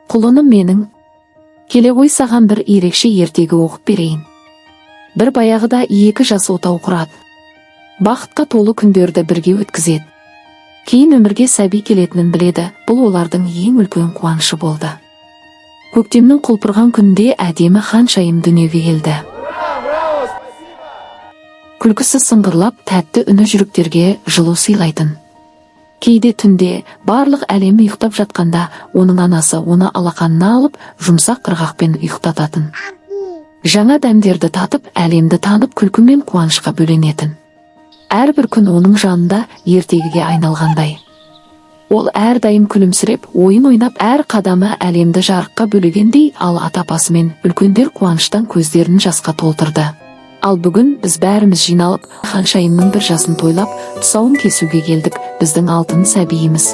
Құлыным менің, келе ғой саған бір ерекше ертегі оқып берейін. Бір баяғыда 2 жас отау құрады. Бақытқа толы күндерді бірге өткізеді. Кейін өмірге сәби келетінін біледі, бұл олардың ең үлкен қуанышы болды. Көктемнің құлпырған күнінде әдемі ханшайым дүниеге келді. Күлкісі сыңғырлап, тәтті үні жүректерге жылу сыйлайтын. Кейде түнде барлық әлемі ұйықтап жатқанда, оның анасы оны алақанына алып, жұмсақ қырғақпен ұйықтататын. Жаңа дәмдерді татып, әлемді танып, күлкі мен қуанышқа бөленетін. Әрбір күн оның жанында ертегіге айналғандай. Ол әрдайым күлімсіреп, ойын ойнап, әр қадамы әлемді жарыққа бөлегендей, ал ата-апасы мен үлкендер қуаныштан көздерін жасқа толтырды. Ал бүгін біз бәріміз жиналып, ханшайымның 1 жасын тойлап, тұсауын кесуге келдік, біздің алтын сәбиіміз.